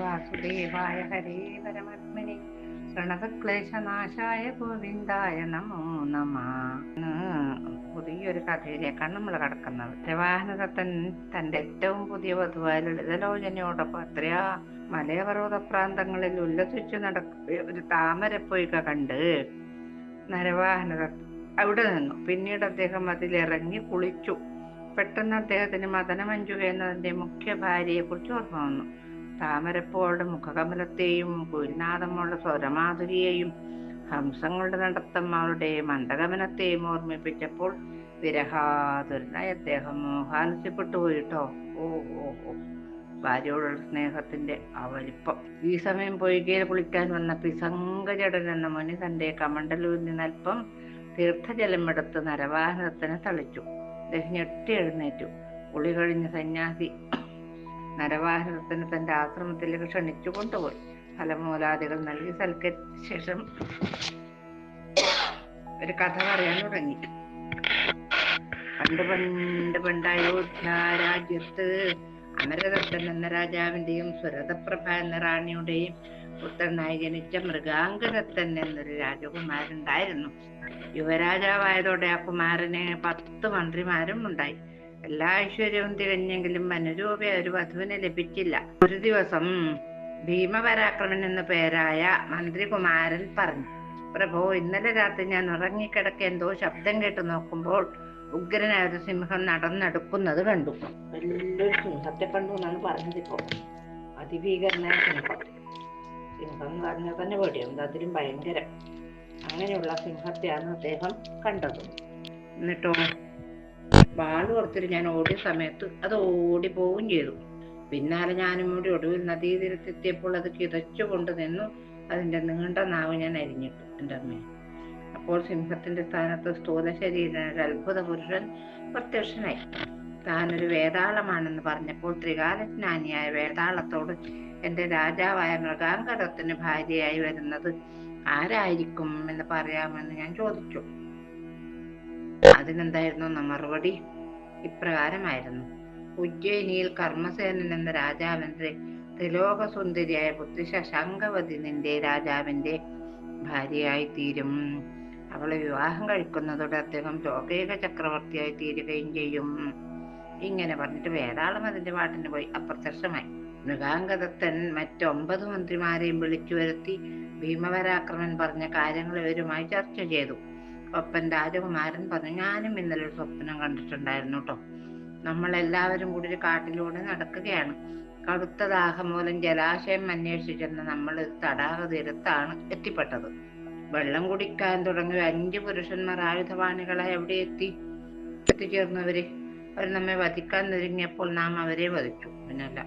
വാസുദേവായ ഹരേ പരമാത്മനെ പ്രണതക്ലേശനാശായ ഗോവിന്ദായ നമോ നമ. പുതിയൊരു കഥയിലേക്കാണ് നമ്മൾ കടക്കുന്നത്. പ്രവാഹനദത്തൻ തന്റെ ഏറ്റവും പുതിയ വധുവായ ലളിതലോചനയോടൊപ്പം അത്രയാ മലയപർവ്വത പ്രാന്തങ്ങളിൽ ഉല്ലസിച്ചു നടക്കുക ഒരു താമരപ്പൊയ്ക കണ്ട് നരവാഹനദത്തൻ അവിടെ നിന്നു. പിന്നീട് അദ്ദേഹം അതിലിറങ്ങി കുളിച്ചു. പെട്ടെന്ന് അദ്ദേഹത്തിന് മദനമഞ്ജു എന്നതിന്റെ മുഖ്യ ഭാര്യയെ കുറിച്ച് ഓർമ്മ വന്നു. താമരപ്പൂകളുടെ മുഖകമലത്തെയും കുയിൽനാദമുള്ള സ്വരമാധുരിയെയും ഹംസങ്ങളുടെ നടത്തം അവരുടെ മന്ദഗമനത്തെയും ഓർമ്മിപ്പിച്ചപ്പോൾ വിരഹാതുരനായി അദ്ദേഹം മോഹാലസ്യപ്പെട്ടു പോയിട്ടോ. ഓ ഓ ഓ ഭാര്യയോടുള്ള സ്നേഹത്തിന്റെ അവലിപ്പം. ഈ സമയം പൊയ്കയിൽ കുളിക്കാൻ വന്ന പിസംഗജടൻ എന്ന മുനി തന്റെ കമണ്ടലൂരിൽ നിന്നൽപ്പം തീർത്ഥജലമെടുത്ത് നരവാഹനത്തിന് തളിച്ചു. അദ്ദേഹം ഞെട്ടി എഴുന്നേറ്റു. കുളി കഴിഞ്ഞ സന്യാസി നരവാഹനത്തിന് തന്റെ ആശ്രമത്തിലേക്ക് ക്ഷണിച്ചു കൊണ്ടുപോയി. ഫലമൂലാദികൾ നൽകി സൽക്കരിച്ച ശേഷം ഒരു കഥ പറയാൻ തുടങ്ങി. പണ്ട് അയോധ്യ രാജ്യത്ത് അമരദത്തൻ എന്ന രാജാവിന്റെയും സുരതപ്രഭ എന്ന റാണിയുടെയും പുത്രനായി ജനിച്ച മൃഗാംഗദത്തൻ എന്നൊരു രാജകുമാരുണ്ടായിരുന്നു. യുവരാജാവായതോടെ ആ കുമാരന് 10 മന്ത്രിമാരും ഉണ്ടായി. എല്ലാ ഐശ്വര്യവും തികഞ്ഞെങ്കിലും അനുരൂപ ഒരു വധുവിനെ ലഭിച്ചില്ല. ഒരു ദിവസം ഭീമപരാക്രമൻ എന്ന പേരായ മന്ത്രികുമാരൻ പറഞ്ഞു, പ്രഭോ, ഇന്നലെ രാത്രി ഞാൻ ഉറങ്ങിക്കിടക്കെ എന്തോ ശബ്ദം കേട്ടു നോക്കുമ്പോൾ ഉഗ്രനായ ഒരു സിംഹം നടന്നെടുക്കുന്നത് കണ്ടു. വലിയൊരു സിംഹത്തെ കണ്ടു എന്നാണ് പറഞ്ഞത്. ഇപ്പോ അതിഭീകരനായ സിംഹം എന്ന് പറഞ്ഞാൽ തന്നെ പേടിയാവും, അതിലും ഭയങ്കരം. അങ്ങനെയുള്ള സിംഹത്തെയാണ് അദ്ദേഹം കണ്ടത്. എന്നിട്ടോ വാള് കൊടുത്തിട്ട് ഞാൻ ഓടിയ സമയത്ത് അത് ഓടിപ്പോവുകയും ചെയ്തു. പിന്നാലെ ഞാനും കൂടി ഒടുവിൽ നദീതീരത്തെത്തിയപ്പോൾ അത് കിതച്ചുകൊണ്ട് നിന്നു. അതിന്റെ നീണ്ട നാവ് ഞാൻ അരിഞ്ഞിട്ടു. എൻ്റെ അമ്മയെ. അപ്പോൾ സിംഹത്തിന്റെ സ്ഥാനത്ത് സ്ഥൂല ശരീരനായ ഒരു അത്ഭുത പുരുഷൻ പ്രത്യക്ഷനായി. താനൊരു വേതാളമാണെന്ന് പറഞ്ഞപ്പോൾ ത്രികാലജ്ഞാനിയായ വേതാളത്തോട് എന്റെ രാജാവായ മൃഗാംഗദത്തിന് ഭാര്യയായി വരുന്നത് ആരായിരിക്കും എന്ന് പറയാമെന്ന് ഞാൻ ചോദിച്ചു. അതിനെന്തായിരുന്നു മറുപടി? ഇപ്രകാരമായിരുന്നു: ഉജ്ജയിനിയിൽ കർമ്മസേനൻ എന്ന രാജാവിന്റെ ത്രിലോകസുന്ദരിയായ പുത്രി ശശാങ്കവതി നിന്റെ രാജാവിന്റെ ഭാര്യയായി തീരും. അവളെ വിവാഹം കഴിക്കുന്നതോടെ അദ്ദേഹം ലോകൈക ചക്രവർത്തിയായി തീരുകയും ചെയ്യും. ഇങ്ങനെ പറഞ്ഞിട്ട് വേതാളം അതിന്റെ പാട്ടിന് പോയി അപ്രത്യക്ഷമായി. മൃഗാംഗദത്തൻ മറ്റ് 9 മന്ത്രിമാരെയും വിളിച്ചു വരുത്തി ഭീമപരാക്രമൻ പറഞ്ഞ കാര്യങ്ങൾ ഇവരുമായി ചർച്ച ചെയ്തു. ഒപ്പൻ രാജകുമാരൻ പറഞ്ഞു, ഞാനും ഇന്നലെ ഒരു സ്വപ്നം കണ്ടിട്ടുണ്ടായിരുന്നു കേട്ടോ. നമ്മളെല്ലാവരും കൂടി ഒരു കാട്ടിലൂടെ നടക്കുകയാണ്. കടുത്ത ദാഹം മൂലം ജലാശയം അന്വേഷിച്ചെന്ന് നമ്മൾ ഒരു തടാക തീരത്താണ് എത്തിപ്പെട്ടത്. വെള്ളം കുടിക്കാൻ തുടങ്ങിയ 5 പുരുഷന്മാർ ആയുധപാണികളായി എവിടെ എത്തിച്ചേർന്നവര്. അവർ നമ്മെ വധിക്കാൻ ഒരുങ്ങിയപ്പോൾ നാം അവരെ വധിച്ചു. പിന്നല്ല,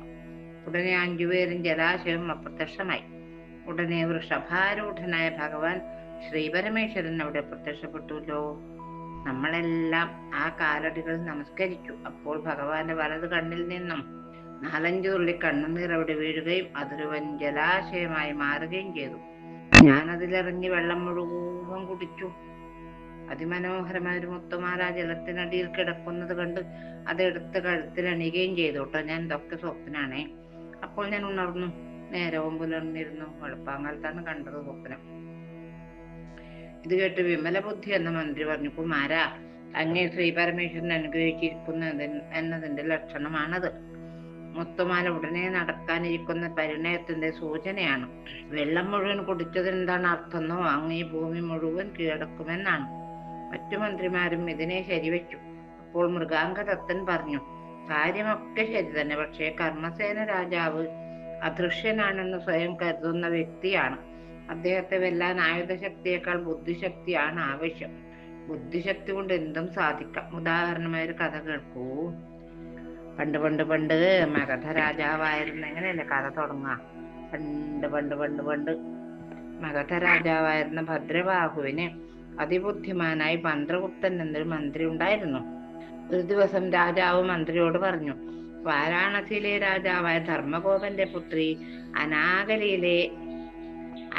ഉടനെ 5 പേരും ജലാശയം അപ്രത്യക്ഷമായി. ഉടനെ വൃഷഭാരൂഢനായ ഭഗവാൻ ശ്രീപരമേശ്വരൻ അവിടെ പ്രത്യക്ഷപ്പെട്ടുല്ലോ. നമ്മളെല്ലാം ആ കാലടികൾ നമസ്കരിച്ചു. അപ്പോൾ ഭഗവാന്റെ വലത് കണ്ണിൽ നിന്നും 4-5 തുള്ളി കണ്ണുനീർ അവിടെ വീഴുകയും അതൊരു വൻ ജലാശയമായി മാറുകയും ചെയ്തു. ഞാൻ അതിലിറങ്ങി വെള്ളം മുഴുവൻ കുടിച്ചു. അതിമനോഹരമായ ഒരു മുത്തുമാല ജലത്തിനടിയിൽ കിടക്കുന്നത് കണ്ട് അതെടുത്ത് കഴുത്തിലണിയുകയും ചെയ്തു കേട്ടോ. ഞാൻ ഇതൊക്കെ സ്വപ്നാണേ. അപ്പോൾ ഞാൻ ഉണർന്നു. നേരവും പുലർന്നിരുന്നു. വെളുപ്പാങ്കാലത്താണ് കണ്ടത് സ്വപ്നം. ഇത് കേട്ട് വിമല ബുദ്ധി എന്ന മന്ത്രി പറഞ്ഞു, കുമാര, അങ്ങേ ശ്രീ പരമേശ്വരൻ അനുഗ്രഹിച്ചിരിക്കുന്ന എന്നതിന്റെ ലക്ഷണമാണത്. മുത്തുമാല ഉടനെ നടക്കാനിരിക്കുന്ന പരിണയത്തിന്റെ സൂചനയാണ്. വെള്ളം മുഴുവൻ കുടിച്ചതിന് എന്താണ് അർത്ഥമെന്നോ അങ്ങേ ഭൂമി മുഴുവൻ കീഴടക്കുമെന്നാണ്. മറ്റു മന്ത്രിമാരും ഇതിനെ ശരിവെച്ചു. അപ്പോൾ മൃഗാംഗദത്തൻ പറഞ്ഞു, കാര്യമൊക്കെ ശരി തന്നെ, പക്ഷേ കർമ്മസേന രാജാവ് അദൃശ്യനാണെന്ന് സ്വയം കരുതുന്ന വ്യക്തിയാണ്. അദ്ദേഹത്തെ വെല്ലാൻ ആയുധശക്തിയേക്കാൾ ബുദ്ധിശക്തിയാണ് ആവശ്യം. ബുദ്ധിശക്തി കൊണ്ട് എന്തും സാധിക്കാം. ഉദാഹരണമായ ഒരു കഥ കേൾക്കൂ. പണ്ട് പണ്ട് പണ്ട് മഗധ രാജാവായിരുന്ന, എങ്ങനെയല്ലേ കഥ തുടങ്ങുക? പണ്ട് മഗധ രാജാവായിരുന്ന ഭദ്രബാഹുവിന് അതിബുദ്ധിമാനായി മന്ത്രഗുപ്തൻ എന്നൊരു മന്ത്രി ഉണ്ടായിരുന്നു. ഒരു ദിവസം രാജാവ് മന്ത്രിയോട് പറഞ്ഞു, വാരാണസിയിലെ രാജാവായ ധർമ്മകോപന്റെ പുത്രി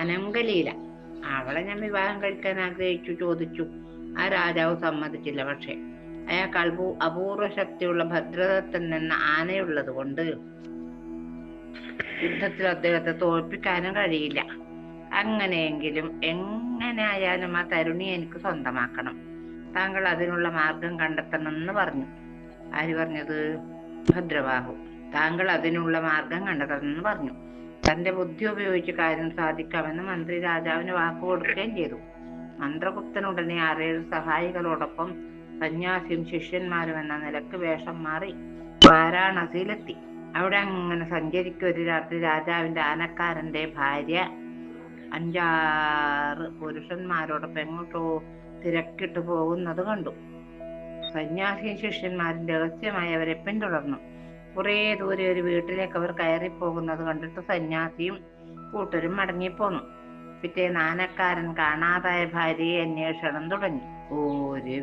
അനംഗലീല, അവളെ ഞാൻ വിവാഹം കഴിക്കാൻ ചോദിച്ചു. ആ രാജാവ് സമ്മതിച്ചില്ല. പക്ഷെ അയാൾക്ക് അപൂർവ ശക്തിയുള്ള ഭദ്രദത്തൻ എന്ന ആനയുള്ളത് കൊണ്ട് യുദ്ധത്തിൽ അദ്ദേഹത്തെ തോൽപ്പിക്കാനും കഴിയില്ല. അങ്ങനെയെങ്കിലും എങ്ങനെയായാലും ആ തരുണിയെ എനിക്ക് സ്വന്തമാക്കണം. താങ്കൾ അതിനുള്ള മാർഗം കണ്ടെത്തണമെന്ന് പറഞ്ഞു. ആര് പറഞ്ഞത്? ഭദ്രബാഹു. താങ്കൾ അതിനുള്ള മാർഗം കണ്ടെത്തണമെന്ന് പറഞ്ഞു. തന്റെ ബുദ്ധി ഉപയോഗിച്ച് കാര്യം സാധിക്കാമെന്ന് മന്ത്രി രാജാവിന് വാക്കു കൊടുക്കുകയും ചെയ്തു. മന്ത്രഗുപ്തൻ ഉടനെ 6 സഹായികളോടൊപ്പം സന്യാസിയും ശിഷ്യന്മാരും എന്ന നിലക്ക് വേഷം മാറി വാരാണസിയിലെത്തി. അവിടെ അങ്ങനെ സഞ്ചരിക്കും ഒരു രാത്രി രാജാവിന്റെ ആനക്കാരന്റെ ഭാര്യ 5-6 പുരുഷന്മാരോടൊപ്പം എങ്ങോട്ടോ തിരക്കിട്ട് പോകുന്നത് കണ്ടു. സന്യാസിയും ശിഷ്യന്മാരും രഹസ്യമായി അവരെ പിന്തുടർന്നു. കുറെ ദൂരെ ഒരു വീട്ടിലേക്ക് അവർ കയറിപ്പോകുന്നത് കണ്ടിട്ട് സന്യാസിയും കൂട്ടരും മടങ്ങിപ്പോന്നു. പിറ്റേന്ന് ആനക്കാരൻ കാണാതായ ഭാര്യയെ അന്വേഷണം തുടങ്ങി. ഒരു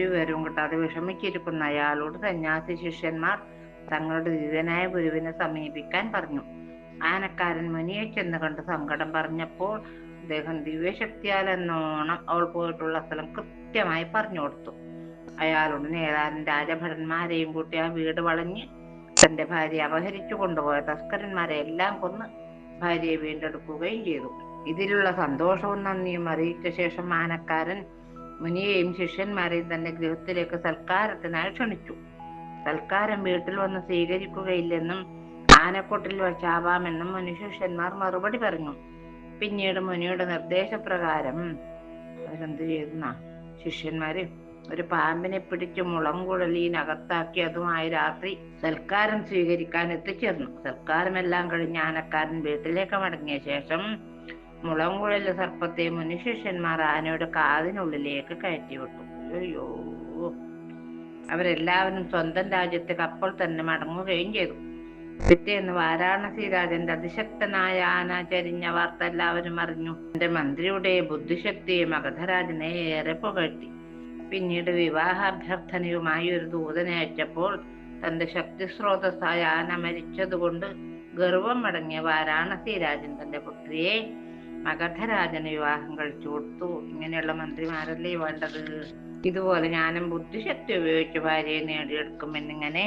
വിവരവും കിട്ടാതെ വിഷമിച്ചിരിക്കുന്ന അയാളോട് സന്യാസി ശിഷ്യന്മാർ തങ്ങളുടെ ദിവ്യനായ ഗുരുവിനെ സമീപിക്കാൻ പറഞ്ഞു. ആനക്കാരൻ മുനിയെ ചെന്ന് കണ്ട് സങ്കടം പറഞ്ഞപ്പോൾ അദ്ദേഹം ദിവ്യശക്തിയാൽ എന്നോണം അവൾ പോയിട്ടുള്ള സ്ഥലം കൃത്യമായി പറഞ്ഞു കൊടുത്തു. അയാളുടനെ ഏതാനും രാജഭടന്മാരെയും കൂട്ടി ആ വീട് വളഞ്ഞ് തന്റെ ഭാര്യയെ അപഹരിച്ചു കൊണ്ടുപോയ തസ്കരന്മാരെ എല്ലാം കൊന്ന് ഭാര്യയെ വീണ്ടെടുക്കുകയും ചെയ്തു. ഇതിലുള്ള സന്തോഷവും നന്ദിയും അറിയിച്ച ശേഷം ആനക്കാരൻ മുനിയെയും ശിഷ്യന്മാരെയും തന്റെ ഗൃഹത്തിലേക്ക് സൽക്കാരത്തിനായി ക്ഷണിച്ചു. സൽക്കാരം വീട്ടിൽ വന്ന് സ്വീകരിക്കുകയില്ലെന്നും ആനക്കൊട്ടിൽ വച്ചാവാമെന്നും മുനിശിഷ്യന്മാർ മറുപടി പറഞ്ഞു. പിന്നീട് മുനിയുടെ നിർദ്ദേശപ്രകാരം അവരെന്ത് ചെയ്യുന്ന ശിഷ്യന്മാര് ഒരു പാമ്പിനെ പിടിച്ച് മുളംകുഴലിനകത്താക്കി അതുമായി രാത്രി സൽക്കാരം സ്വീകരിക്കാൻ എത്തിച്ചേർന്നു. സൽക്കാരമെല്ലാം കഴിഞ്ഞ് ആനക്കാരൻ വീട്ടിലേക്ക് മടങ്ങിയ ശേഷം മുളംകുഴലിലെ സർപ്പത്തെ മുനിശിഷ്യന്മാർ ആനയുടെ കാതിനുള്ളിലേക്ക് കയറ്റിവിട്ടു. അയ്യോ! അവരെല്ലാവരും സ്വന്തം രാജ്യത്തേക്ക് അപ്പോൾ തന്നെ മടങ്ങുകയും ചെയ്തു. പിറ്റേന്ന് വാരാണസി രാജന്റെ അതിശക്തനായ ആന ചരിഞ്ഞ വാർത്ത എല്ലാവരും അറിഞ്ഞു. എന്റെ മന്ത്രിയുടെ ബുദ്ധിശക്തിയെ മഗധരാജനെ ഏറെ പുകഴ്ത്തി. പിന്നീട് വിവാഹാഭ്യർത്ഥനയുമായി ഒരു ദൂതനെ അയച്ചപ്പോൾ തന്റെ ശക്തി സ്രോതസ്സായ ആന മരിച്ചതുകൊണ്ട് ഗർവം അടങ്ങിയ വാരാണസി രാജൻ തന്റെ പുത്രിയെ മഗധരാജന് വിവാഹം കഴിച്ചു കൊടുത്തു. ഇങ്ങനെയുള്ള മന്ത്രിമാരല്ലേ വേണ്ടത്? ഇതുപോലെ ഞാനും ബുദ്ധിശക്തി ഉപയോഗിച്ച് ഭാര്യയെ നേടിയെടുക്കുമെന്നിങ്ങനെ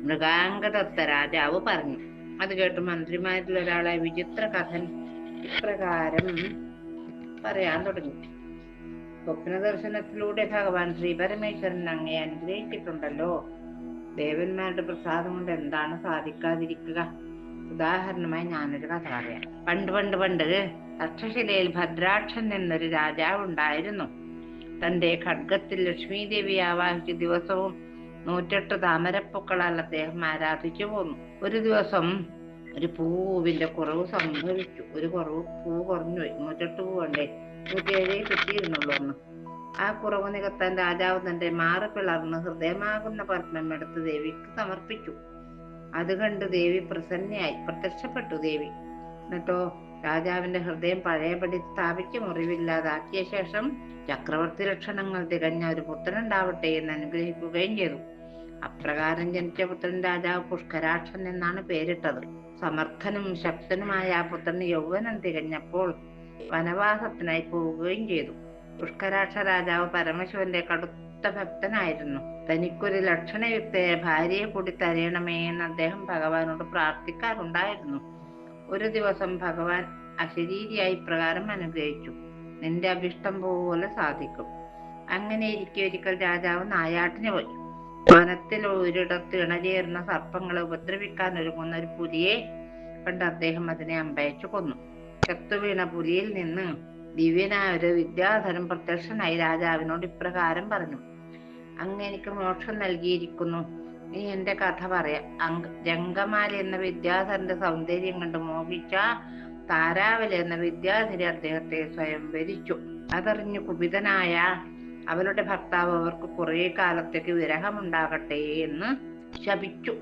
മൃഗാംഗദത്ത രാജാവ് പറഞ്ഞു. അത് കേട്ട് മന്ത്രിമാരിൽ ഒരാളായ വിചിത്രകഥൻ ഇപ്രകാരം പറയാൻ തുടങ്ങി. സ്വപ്നദർശനത്തിലൂടെ ഭഗവാൻ ശ്രീ പരമേശ്വരൻ അങ്ങയെ അനുഗ്രഹിച്ചിട്ടുണ്ടല്ലോ. ദേവന്മാരുടെ പ്രസാദം കൊണ്ട് എന്താണ് സാധിക്കാതിരിക്കുക? ഉദാഹരണമായി ഞാനൊരു കഥ പറയാം. പണ്ട് തക്ഷശിലയിൽ ഭദ്രാക്ഷൻ എന്നൊരു രാജാവ് ഉണ്ടായിരുന്നു. തന്റെ ഖഡ്ഗത്തിൽ ലക്ഷ്മി ദേവി ആവാഹിച്ച് ദിവസവും 108 താമരപ്പൂക്കളാൽ അദ്ദേഹം ആരാധിച്ചു പോന്നു. ഒരു ദിവസം ഒരു പൂവിന്റെ കുറവ് സംഭവിച്ചു. പൂ കുറഞ്ഞുപോയി. 108 പൂ വേണ്ടേ? 107 കിട്ടിയിരുന്നുള്ളൂ അന്ന്. ആ കുറവ് നികത്താൻ രാജാവ് തന്റെ മാറ് പിളർന്ന് ഹൃദയമാകുന്ന പത്മം എടുത്ത് ദേവിക്ക് സമർപ്പിച്ചു. അത് കണ്ട് ദേവി പ്രത്യക്ഷപ്പെട്ടു. ദേവി എന്നിട്ടോ രാജാവിന്റെ ഹൃദയം പഴയപടി സ്ഥാപിച്ച് മുറിവില്ലാതാക്കിയ ശേഷം ചക്രവർത്തി ലക്ഷണങ്ങൾ തികഞ്ഞ ഒരു പുത്രനുണ്ടാവട്ടെ എന്ന് അനുഗ്രഹിക്കുകയും ചെയ്തു. അപ്രകാരം ജനിച്ച പുത്രൻ രാജാവ് പുഷ്കരാക്ഷൻ എന്നാണ് പേരിട്ടത്. സമർത്ഥനും ശക്തനുമായ ആ പുത്രന് യൗവനം തികഞ്ഞപ്പോൾ വനവാസത്തിനായി പോവുകയും ചെയ്തു. പുഷ്കരാക്ഷ രാജാവ് പരമശിവന്റെ കടുത്ത ഭക്തനായിരുന്നു. തനിക്കൊരു ലക്ഷണയുക്തയായ ഭാര്യയെ കൂടി തരയണമേ എന്ന് അദ്ദേഹം ഭഗവാനോട് പ്രാർത്ഥിക്കാറുണ്ടായിരുന്നു. ഒരു ദിവസം ഭഗവാൻ അശരീരിയായി പ്രകാരം അനുഗ്രഹിച്ചു. നിന്റെ അഭിഷ്ടം പോലെ സാധിക്കും. അങ്ങനെ ഇരിക്കെ ഒരിക്കൽ രാജാവ് നായാട്ടിന് പോയി. വനത്തിൽ ഒരിടത്ത് ഇണചേർന്ന സർപ്പങ്ങളെ ഉപദ്രവിക്കാൻ ഒരുങ്ങുന്ന ഒരു പുലിയെ കണ്ട് അദ്ദേഹം അതിനെ അമ്പയച്ചു കൊന്നു. ചത്തുവീണ പുലിയിൽ നിന്ന് ദിവ്യനായ ഒരു വിദ്യാധരൻ പ്രത്യക്ഷനായി രാജാവിനോട് ഇപ്രകാരം പറഞ്ഞു: അങ്ങ് എനിക്ക് മോക്ഷം നൽകിയിരിക്കുന്നു. നീ എന്റെ കഥ പറയാം. ജംഗമാലി എന്ന വിദ്യാധരന്റെ സൗന്ദര്യം കണ്ട് മോഹിച്ച താരാവലി എന്ന വിദ്യാധരി അദ്ദേഹത്തെ സ്വയം വരിച്ചു. അതറിഞ്ഞു കുപിതനായ അവളുടെ ഭർത്താവ് അവർക്ക് കുറെ കാലത്തേക്ക് വിരഹമുണ്ടാകട്ടെ എന്ന് ശപിച്ചു.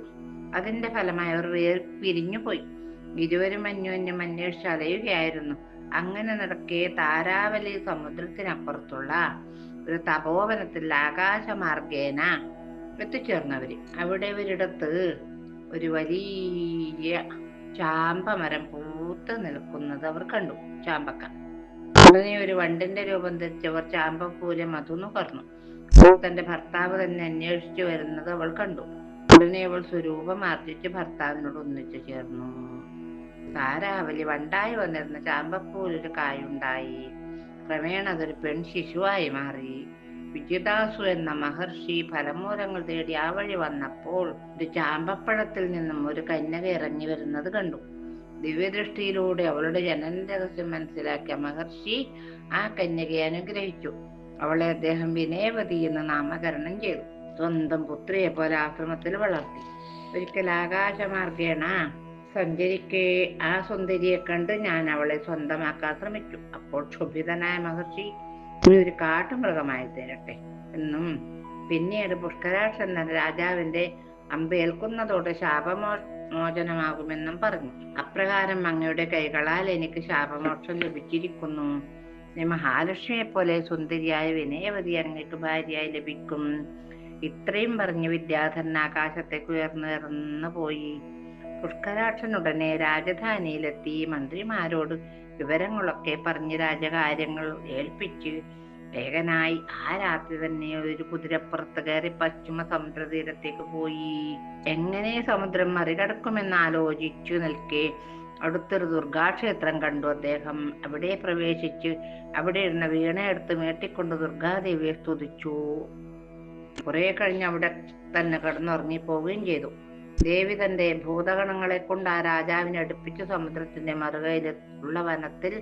അതിന്റെ ഫലമായി അവർ പിരിഞ്ഞുപോയി. ഇരുവരും അന്യോന്യം അന്വേഷിച്ച് അലയുകയായിരുന്നു. അങ്ങനെ നടക്കെ താരാവലി സമുദ്രത്തിനപ്പുറത്തുള്ള ഒരു തപോവനത്തിൽ ആകാശമാർഗേന എത്തിച്ചേർന്നവര്. അവിടെ ഒരിടത്ത് ഒരു വലിയ ചാമ്പമരം പൂത്ത് നിൽക്കുന്നത് അവർ കണ്ടു. ചാമ്പക്ക. ഉടനെ ഒരു വണ്ടിന്റെ രൂപം ധരിച്ചവർ ചാമ്പപ്പൂരെ മധു നുകർന്നു. തന്റെ ഭർത്താവ് തന്നെ അന്വേഷിച്ചു വരുന്നത് അവൾ കണ്ടു. ഉടനെ അവൾ സ്വരൂപം ആർജിച്ച് ഭർത്താവിനോട് ഒന്നിച്ചു ചേർന്നു. താരാവലി വണ്ടായി വന്നിരുന്ന ചാമ്പപ്പൂലൊരു കായുണ്ടായി. ക്രമേണ അതൊരു പെൺ ശിശുവായി മാറി. വിജിതാസു എന്ന മഹർഷി ഫലമൂലങ്ങൾ തേടി ആ വഴി വന്നപ്പോൾ ഒരു ചാമ്പപ്പഴത്തിൽ നിന്നും ഒരു കന്യക ഇറങ്ങി വരുന്നത് കണ്ടു. ദിവ്യദൃഷ്ടിയിലൂടെ അവളുടെ ജനന രഹസ്യം മനസ്സിലാക്കിയ മഹർഷി ആ കന്യകയെ അനുഗ്രഹിച്ചു. അവളെ അദ്ദേഹം വിനയവതി എന്ന് നാമകരണം ചെയ്തു. സ്വന്തം പുത്രിയെ പോലെ ആശ്രമത്തിൽ വളർത്തി. ഒരിക്കൽ ആകാശമാർഗേണ സഞ്ചരിക്കെ ആ സുന്ദരിയെ കണ്ട് ഞാൻ അവളെ സ്വന്തമാക്കാൻ ശ്രമിച്ചു. അപ്പോൾ ക്ഷുഭിതനായ മഹർഷി ഒരു കാട്ടുമൃഗമായി തീരട്ടെ എന്നും പിന്നീട് പുഷ്കരാക്ഷൻ എന്ന രാജാവിന്റെ അമ്പേൽക്കുന്നതോടെ ശാപമോചനമാകുമെന്നും പറഞ്ഞു. അപ്രകാരം അങ്ങയുടെ കൈകളാൽ എനിക്ക് ശാപമോക്ഷം ലഭിച്ചിരിക്കുന്നു. മഹാലക്ഷ്മിയെ പോലെ സുന്ദരിയായ വിനയവതി അങ്ങേക്ക് ഭാര്യയായി ലഭിക്കും. ഇത്രയും പറഞ്ഞ് വിദ്യാധരൻ ആകാശത്തേക്ക് ഉയർന്നു പോയി. പുഷ്കരാക്ഷൻ ഉടനെ രാജധാനിയിലെത്തി മന്ത്രിമാരോട് വിവരങ്ങളൊക്കെ പറഞ്ഞ് രാജകാര്യങ്ങൾ ഏൽപ്പിച്ച് ഏകനായി ആ രാത്രി തന്നെ ഒരു കുതിരപ്പുറത്ത് കയറി പശ്ചിമ സമുദ്രതീരത്തേക്ക് പോയി. എങ്ങനെ സമുദ്രം മറികടക്കുമെന്ന് ആലോചിച്ചു നിൽക്കെ അടുത്തൊരു ദുർഗാക്ഷേത്രം കണ്ടു. അദ്ദേഹം അവിടെ പ്രവേശിച്ച് അവിടെ ഇരുന്ന വീണയെടുത്ത് മേട്ടിക്കൊണ്ട് ദുർഗാദേവിയെ സ്തുതിച്ചു. കുറെ കഴിഞ്ഞ് അവിടെ തന്നെ കിടന്നുറങ്ങി പോവുകയും ചെയ്തു. ദേവി തന്റെ ഭൂതഗണങ്ങളെ കൊണ്ട് ആ രാജാവിനെ അടുപ്പിച്ച് സമുദ്രത്തിന്റെ മറുകയിലുള്ള വനത്തിൽ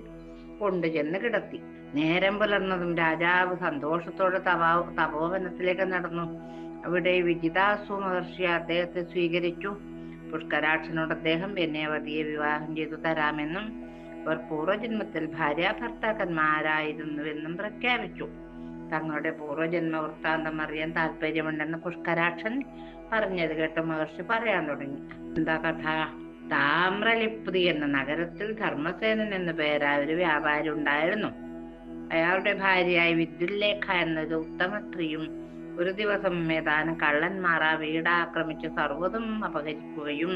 കൊണ്ടുചെന്ന് കിടത്തി. നേരം പുലർന്നതും രാജാവ് സന്തോഷത്തോടെ തപോവനത്തിലേക്ക് നടന്നു. അവിടെ വിജിതാസു മഹർഷി അദ്ദേഹത്തെ സ്വീകരിച്ചു. പുഷ്കരാക്ഷനോട് അദ്ദേഹം വിനയവതിയെ വിവാഹം ചെയ്തു തരാമെന്നും അവർ പൂർവ്വജന്മത്തിൽ ഭാര്യാഭർത്താക്കന്മാരായിരുന്നുവെന്നും പ്രഖ്യാപിച്ചു. തങ്ങളുടെ പൂർവ്വജന്മ വൃത്താന്തം അറിയാൻ താല്പര്യമുണ്ടെന്ന് പുഷ്കരാക്ഷൻ പറഞ്ഞത് കേട്ട് മഹർഷി പറയാൻ തുടങ്ങി. എന്താ കഥ? താമ്രലിപ്തി എന്ന നഗരത്തിൽ ധർമ്മസേനൻ എന്നു പേരായ ഒരു വ്യാപാരി ഉണ്ടായിരുന്നു. അയാളുടെ ഭാര്യയായി വിദ്യുല്ലേഖ എന്നൊരു ഉത്തമ സ്ത്രീയും ഒരു ദിവസം ഏതാനും കള്ളന്മാർ ആ വീട് ആക്രമിച്ച് സർവ്വതും അപഹരിക്കുകയും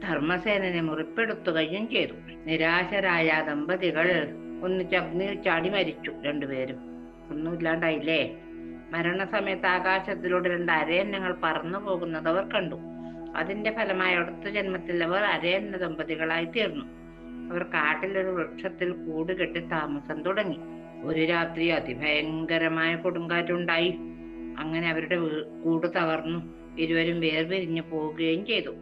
ധർമ്മസേനനെ മുറിപ്പെടുത്തുകയും ചെയ്തു. നിരാശരായ ദമ്പതികൾ ഒന്നിച്ച് അഗ്നിയിൽ ചാടി മരിച്ചു. രണ്ടുപേരും ഒന്നുമില്ലാണ്ടായില്ലേ. മരണസമയത്ത് ആകാശത്തിലൂടെ 2 അരയന്നങ്ങൾ പറന്നു പോകുന്നത് അവർ കണ്ടു. അതിന്റെ ഫലമായി അടുത്ത ജന്മത്തിൽ അവർ അരയന്ന ദമ്പതികളായി തീർന്നു. അവർ കാട്ടിലൊരു വൃക്ഷത്തിൽ കൂട് കെട്ടി താമസം തുടങ്ങി. ഒരു രാത്രി അതിഭയങ്കരമായ കൊടുങ്കാറ്റുണ്ടായി. അങ്ങനെ അവരുടെ കൂട് തകർന്നു. ഇരുവരും വേർപിരിഞ്ഞു പോവുകയും ചെയ്തു.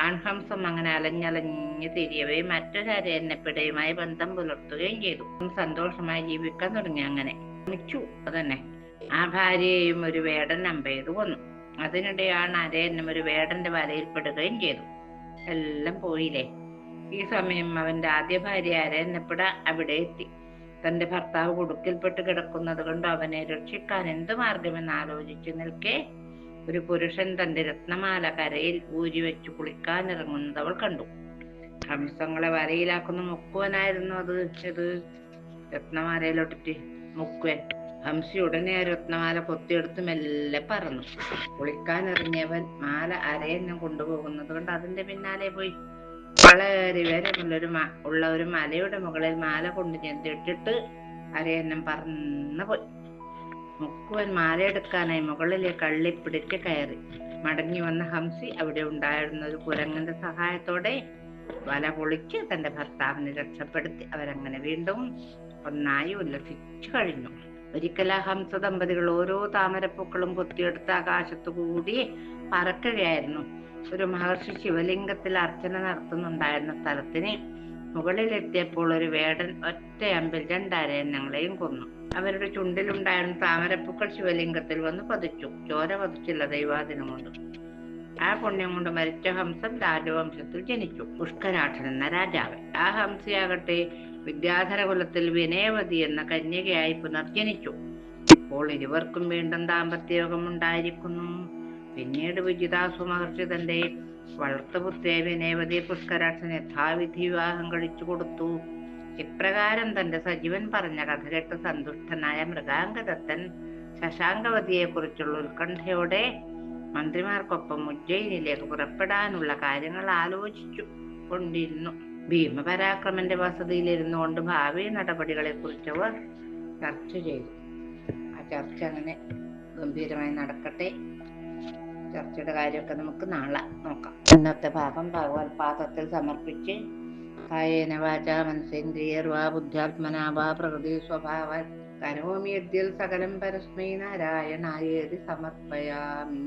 ആൺഹംസം അങ്ങനെ അലഞ്ഞലഞ്ഞ് തിരിയവേ മറ്റൊരു അരയന്നപ്പിടയുമായി ബന്ധം പുലർത്തുകയും ചെയ്തു. സന്തോഷമായി ജീവിക്കാൻ തുടങ്ങി. അങ്ങനെ മിച്ചു അതന്നെ ആ ഭാര്യയെയും ഒരു വേടൻ അമ്പെയ്തു കൊന്നു. അതിനിടെയാണ് അരയന്നം ഒരു വേടന്റെ വലയിൽപ്പെടുകയും ചെയ്തു. എല്ലാം പോയില്ലേ. ഈ സമയം അവന്റെ ആദ്യ ഭാര്യ അരയന്നപ്പിട അവിടെ എത്തി. തന്റെ ഭർത്താവ് കുടുക്കിൽപ്പെട്ട് കിടക്കുന്നത് കൊണ്ട് അവനെ രക്ഷിക്കാൻ എന്ത് മാർഗമെന്ന് ആലോചിച്ചു നിൽക്കെ ഒരു പുരുഷൻ തന്റെ രത്നമാല കരയിൽ ഊരി വെച്ചു കുളിക്കാനിറങ്ങുന്നത് അവൾ കണ്ടു. ഹംസങ്ങളെ വരയിലാക്കുന്ന മുക്കുവനായിരുന്നു അത്. രത്നമാലയിലോട്ടിട്ട് മുക്കുവൻ. ഹംസി ഉടനെ ആ രത്നമാല കൊത്തിയെടുത്ത് മെല്ലെ പറന്നു. കുളിക്കാനിറങ്ങിയവൻ മാല അരയന്നം കൊണ്ടുപോകുന്നത് കൊണ്ട് അതിന്റെ പിന്നാലെ പോയി. വളരെ ഉള്ള ഒരു മലയുടെ മുകളിൽ മാല കൊണ്ട് ചെന്നിട്ടിട്ട് അരയന്നം പറന്നു പോയി. മുക്കുവൻ മാലയെടുക്കാനായി മുകളിലെ കള്ളി പിടിച്ച് കയറി. മടങ്ങി വന്ന ഹംസി അവിടെ ഉണ്ടായിരുന്ന ഒരു കുരങ്ങന്റെ സഹായത്തോടെ വല പൊളിച്ച് തന്റെ ഭർത്താവിനെ രക്ഷപ്പെടുത്തി. അവരങ്ങനെ വീണ്ടും ഒന്നായി ഉല്ലസിച്ചു കഴിഞ്ഞു. ഒരിക്കൽ ആ ഹംസ ദമ്പതികൾ ഓരോ താമരപ്പൂക്കളും കൊത്തിയെടുത്ത് ആകാശത്തു കൂടി പറക്കുകയായിരുന്നു. ഒരു മഹർഷി ശിവലിംഗത്തിൽ അർച്ചന നടത്തുന്നുണ്ടായിരുന്ന സ്ഥലത്തിന് മുകളിലെത്തിയപ്പോൾ ഒരു വേടൻ ഒറ്റയമ്പിൽ 2 അരയന്നങ്ങളെയും കൊന്നു. അവരുടെ ചുണ്ടിലുണ്ടായിരുന്ന താമരപ്പൂക്കൾ ശിവലിംഗത്തിൽ വന്ന് പതിച്ചു. ചോര പതിച്ചില്ല ദൈവാദിനം കൊണ്ട്. ആ പുണ്യം കൊണ്ട് മരിച്ച ഹംസം രാജവംശത്തിൽ ജനിച്ചു. പുഷ്കരാക്ഷൻ എന്ന രാജാവ്. ആ ഹംസയാകട്ടെ വിദ്യാധര കുലത്തിൽ വിനയവതി എന്ന കന്യകയായി പുനർജനിച്ചു. ഇപ്പോൾ ഇരുവർക്കും വീണ്ടും ദാമ്പത്യയോഗം ഉണ്ടായിരിക്കുന്നു. പിന്നീട് വിജിതാസു മഹർഷി തന്റെ വളർത്തുപുത്രിയായ വിനയവതിയെ പുഷ്കരാക്ഷൻ യഥാവിധി വിവാഹം കഴിച്ചു കൊടുത്തു. ഇപ്രകാരം തന്റെ സജീവൻ പറഞ്ഞ കഥ കേട്ട് സന്തുഷ്ടനായ മൃഗാംഗദത്തൻ ശശാങ്കവതിയെ കുറിച്ചുള്ള ഉത്കണ്ഠയോടെ മന്ത്രിമാർക്കൊപ്പം ഉജ്ജയിനിലേക്ക് പുറപ്പെടാനുള്ള കാര്യങ്ങൾ ആലോചിച്ചു കൊണ്ടിരുന്നു. ഭീമപരാക്രമന്റെ വസതിയിലിരുന്നു കൊണ്ട് ഭാവി നടപടികളെ കുറിച്ചവർ ചർച്ച ചെയ്തു. ആ ചർച്ച അങ്ങനെ ഗംഭീരമായി നടക്കട്ടെ. ചർച്ചയുടെ കാര്യമൊക്കെ നമുക്ക് നാളെ നോക്കാം. ഇന്നത്തെ ഭാഗം ഭഗവത് പാദത്തിൽ സമർപ്പിച്ച് കായേന വാചാ മനസേന്ദ്രിയർവാ ബുദ്ധ്യാത്മനാ വാ പ്രകൃതി സ്വഭാവ കരോമി യദ്യൽ സകലം പരസ്മൈ നാരായണായേതി സമർപ്പയാമി.